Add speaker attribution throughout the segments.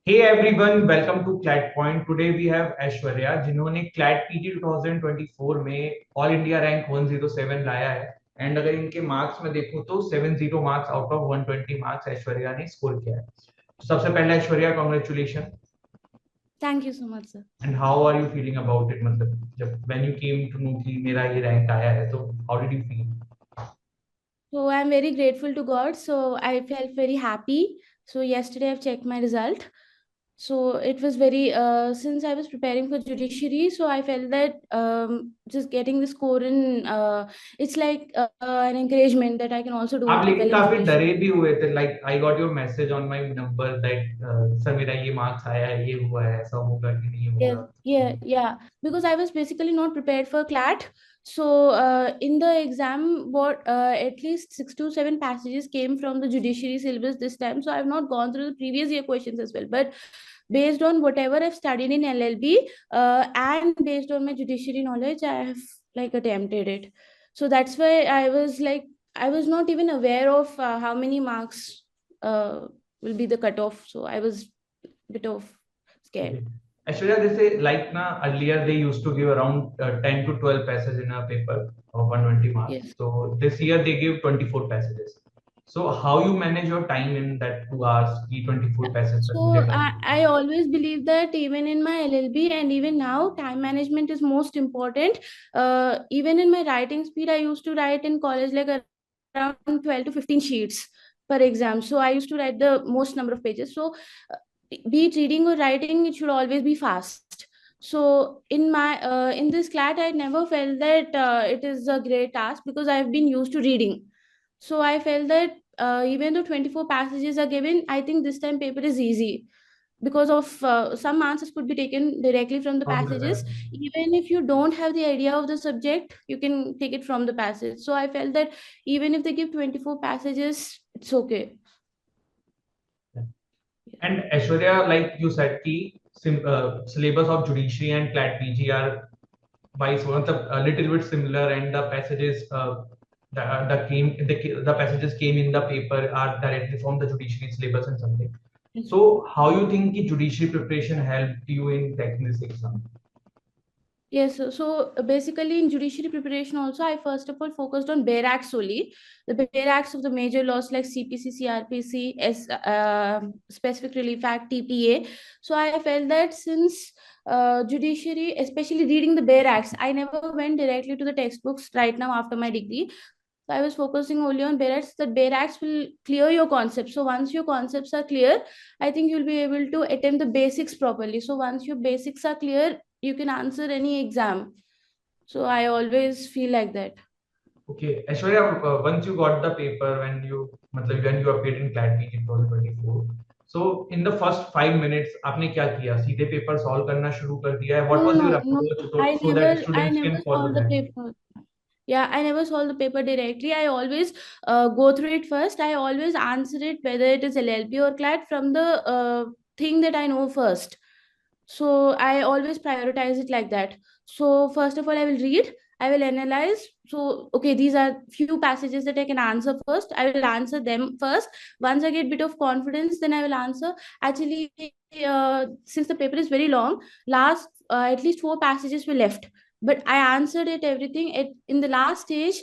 Speaker 1: Hey everyone, welcome to Clat Point. Today we have Aishwarya, जिन्होंने Clat PG 2024 में all India rank 107 लाया है and अगर इनके मार्क्स में देखूं तो 70 marks out of 120 marks Aishwarya ने स्कोर किया है। तो सबसे पहले Aishwarya congratulation.
Speaker 2: Thank you so much, sir.
Speaker 1: And how are you feeling about it, मतलब जब when you came to know कि मेरा ये रैंक आया है तो how did you feel?
Speaker 2: So I'm very grateful to God. So I felt very happy. So yesterday I've checked my result. So it was very since I was preparing for judiciary, so I felt that just getting the score in it's like an encouragement that I can also do
Speaker 1: आप लेकिन
Speaker 2: well in
Speaker 1: काफी
Speaker 2: judiciary.
Speaker 1: डरे भी हुए थे, like I got your message on my number that sir मेरा ये marks आया है, ये हुआ है, ऐसा होगा कि नहीं
Speaker 2: Yes,
Speaker 1: होगा?
Speaker 2: yeah. Because I was basically not prepared for Clat. So in the exam, what at least 6 to 7 passages came from the judiciary syllabus this time. So I've not gone through the previous year questions as well. But based on whatever I've studied in LLB and based on my judiciary knowledge, I have like attempted it. So that's why I was like, I was not even aware of how many marks will be the cutoff. So I was a bit of scared.
Speaker 1: Okay. Aishwarya, they say like na earlier they used to give around 10 to 12 passages in a paper of 120 marks.
Speaker 2: Yes.
Speaker 1: So this year they give 24 passages. So how you manage your time in that 2 hours की 24 passages तक मुझे
Speaker 2: So
Speaker 1: करना
Speaker 2: I always believe that even in my LLB and even now, time management is most important. Even in my writing speed, I used to write in college like around 12 to 15 sheets per exam. So I used to write the most number of pages. So be it reading or writing, it should always be fast. So in this clat, I never felt that it is a great task because I've been used to reading. So I felt that even though 24 passages are given, I think this time paper is easy because of some answers could be taken directly from the
Speaker 1: from the
Speaker 2: passages.
Speaker 1: passage.
Speaker 2: Even if you don't have the idea of the subject, you can take it from the passage. So I felt that even if they give 24 passages, it's okay.
Speaker 1: And Aishwarya, like you said, ki syllabus of judiciary and CLAT PG are vice versa, a little bit similar, and the passages the passages came in the paper are directly from the judiciary syllabus and something. So how you think ki judiciary preparation helped you in taking this exam?
Speaker 2: Yes, so basically in judiciary preparation also, I first of all focused on bare acts only. The bare acts of the major laws like CPC, CRPC, Specific Relief Act, TPA. So I felt that since judiciary, especially reading the bare acts, I never went directly to the textbooks right now after my degree. So I was focusing only on bare acts. That bare acts will clear your concepts. So once your concepts are clear, I think you'll be able to attempt the basics properly. So once your basics are clear, you can answer any exam. So I always feel like that.
Speaker 1: Okay, Aishwarya, once you got the paper when you appeared in CLAT PG 2024, so in the first 5 minutes आपने क्या किया? सीधे paper solve करना शुरू कर दिया है? What
Speaker 2: No,
Speaker 1: was your
Speaker 2: no, no.
Speaker 1: approach
Speaker 2: I
Speaker 1: so that
Speaker 2: I
Speaker 1: students
Speaker 2: never
Speaker 1: can follow
Speaker 2: solved the
Speaker 1: that?
Speaker 2: paper. Yeah, I never solved the paper directly. I always go through it first. I always answer it whether it is LLB or CLAT from the thing that I know first. So I always prioritize it like that. So first of all, I will read, I will analyze. So okay, these are few passages that I can answer first. I will answer them first. Once I get bit of confidence, then I will answer. Actually, since the paper is very long, last at least 4 passages were left, but I answered it everything. In the last stage,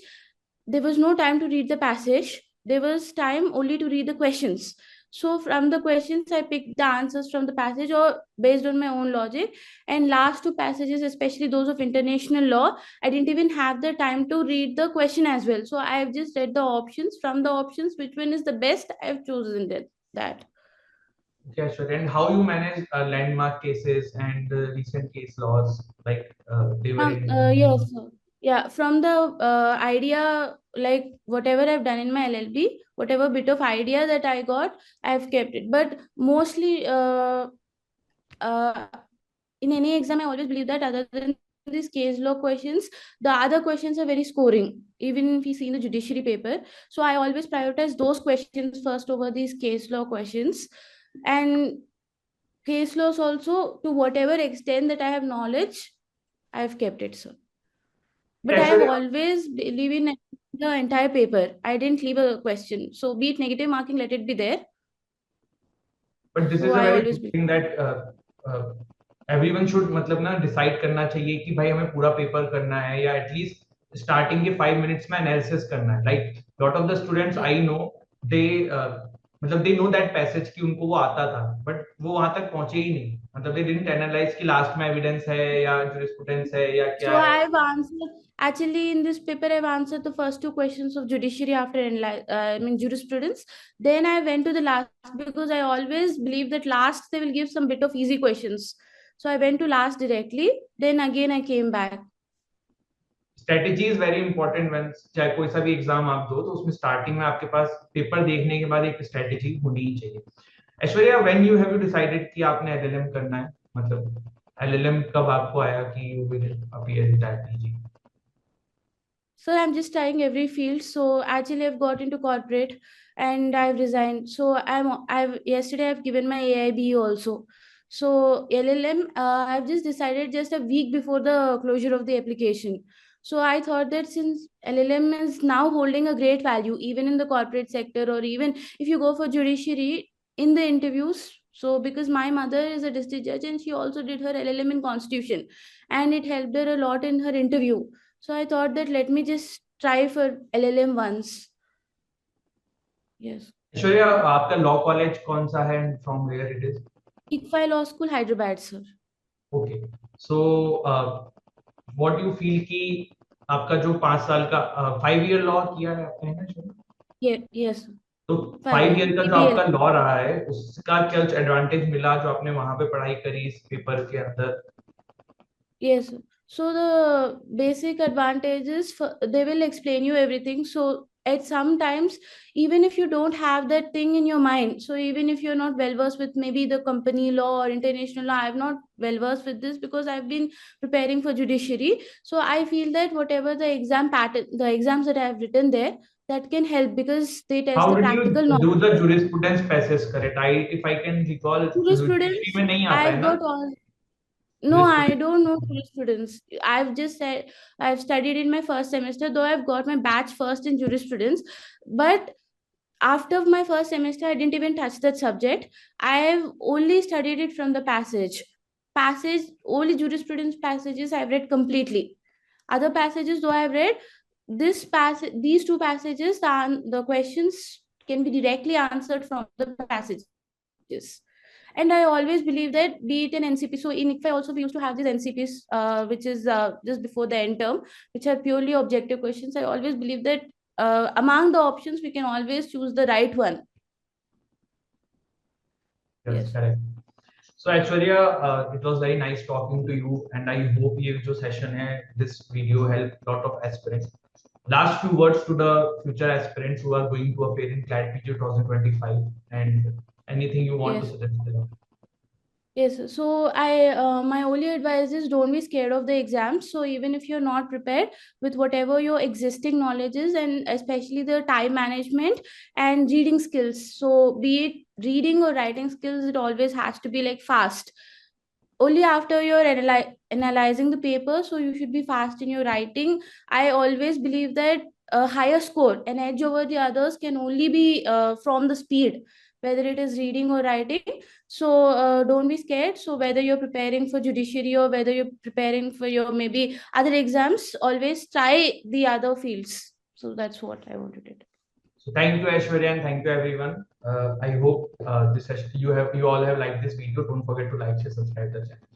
Speaker 2: there was no time to read the passage. There was time only to read the questions. So from the questions, I picked the answers from the passage or based on my own logic. And last 2 passages, especially those of international law, I didn't even have the time to read the question as well. So I've just read the options. From the options, which one is the best, I've chosen that.
Speaker 1: Okay, sure. And how you manage landmark cases and recent case laws, like they were
Speaker 2: Yes,
Speaker 1: in.
Speaker 2: sir. Yeah, from the idea, like whatever I've done in my LLB, whatever bit of idea that I got, I've kept it. But mostly, uh, in any exam, I always believe that other than these case law questions, the other questions are very scoring, even if you see in the judiciary paper. So I always prioritize those questions first over these case law questions. And case laws also, to whatever extent that I have knowledge, I've kept it, sir. But I have
Speaker 1: Actually,
Speaker 2: always believe in the entire paper. I didn't leave a question. So be it negative marking, let it be there.
Speaker 1: But this
Speaker 2: So
Speaker 1: is a
Speaker 2: I
Speaker 1: very
Speaker 2: always
Speaker 1: good thing that everyone should मतलब ना decide करना चाहिए कि भाई हमें पूरा paper करना है या एटलीस्ट स्टार्टिंग के 5 मिनट्स में एनालिसिस करना है. Like lot of the students
Speaker 2: yeah.
Speaker 1: I know they मतलब दे नो दैट पैसेज कि उनको वो आता था बट वो वहां तक पहुंचे ही नहीं. मतलब दे डिडंट एनालाइज कि लास्ट में एविडेंस है या जूरिस्प्रूडेंस है या
Speaker 2: So
Speaker 1: क्या है.
Speaker 2: I've answered actually in this paper. I've answered the first two questions of judiciary after I mean jurisprudence. Then I went to the last because I always believe that last they will give some bit of easy questions. So I went to last directly. Then again I came back.
Speaker 1: Strategy is very important when चाहे कोई सा भी exam आप दो तो उसमें starting में आपके पास पेपर देखने के बाद एक स्ट्रेटेजी होनी ही चाहिए. Aishwarya when you have decided कि आपने एलएलएम करना है मतलब एलएलएम कब आपको आया कि you will appear in that PG.
Speaker 2: So I'm just trying every field. So actually, I've got into corporate and I've resigned. So I've yesterday I've given my AIB also. So LLM, I've just decided just a week before the closure of the application. So I thought that since LLM is now holding a great value, even in the corporate sector, or even if you go for judiciary in the interviews. So because my mother is a district judge and she also did her LLM in constitution, and it helped her a lot in her interview. So I thought that let me just try for LLM once. Yes.
Speaker 1: Aishwarya आपका law college कौन सा है and from where it is.
Speaker 2: ICFI Law School, Hyderabad, sir.
Speaker 1: Okay so what you feel कि आपका जो 5 साल का 5 year law किया है आपने है ना.
Speaker 2: Yeah, yes, sir.
Speaker 1: तो
Speaker 2: 5
Speaker 1: 5
Speaker 2: years.
Speaker 1: ईयर का जो
Speaker 2: BBL.
Speaker 1: आपका लॉ रहा है उसका क्या एडवांटेज मिला जो आपने वहां पे पढ़ाई करी इस पेपर के अंदर.
Speaker 2: Yes, sir. So the basic advantages for, they will explain you everything. So at sometimes, even if you don't have that thing in your mind, so even if you're not well versed with maybe the company law or international law, I'm not well versed with this because I've been preparing for judiciary. So I feel that whatever the exam pattern, the exams that I've written there, that can help because they test
Speaker 1: how
Speaker 2: the
Speaker 1: did you
Speaker 2: practical
Speaker 1: do
Speaker 2: knowledge.
Speaker 1: The jurisprudence passage correct. I if I can recall judiciary
Speaker 2: Jurisprudence,
Speaker 1: में नहीं आता है
Speaker 2: I've
Speaker 1: ना
Speaker 2: got all. No, I
Speaker 1: jurisprudence.
Speaker 2: don't know jurisprudence. I've just said I've studied in my first semester, though I've got my batch first in jurisprudence. But after my first semester, I didn't even touch that subject. I've only studied it from the passage. Passage, only jurisprudence passages I've read completely. Other passages, though I've read, this passage, these two passages, the questions can be directly answered from the passages. And I always believe that be it an NCP. So in ICFI also we used to have these NCPs, which is just before the end term, which are purely objective questions. I always believe that among the options we can always choose the right one.
Speaker 1: Yes,
Speaker 2: Yes.
Speaker 1: correct. So Aishwarya, it was very nice talking to you, and I hope ये जो session है, this video helped lot of aspirants. Last few words to the future aspirants who are going to appear in Clat PG 2025, and anything you want to
Speaker 2: Yes.
Speaker 1: suggest to them.
Speaker 2: Yes, so my only advice is don't be scared of the exams. So even if you're not prepared with whatever your existing knowledge is, and especially the time management and reading skills. So be it reading or writing skills, it always has to be like fast. Only after you're analyzing the paper, so you should be fast in your writing. I always believe that a higher score, an edge over the others, can only be from the speed, whether it is reading or writing. So don't be scared. So whether you're preparing for judiciary or whether you're preparing for your maybe other exams, always try the other fields. So that's what I wanted to do.
Speaker 1: So thank you Aishwarya and thank you everyone. I hope this session you all have liked this video. Don't forget to like, share, subscribe the channel.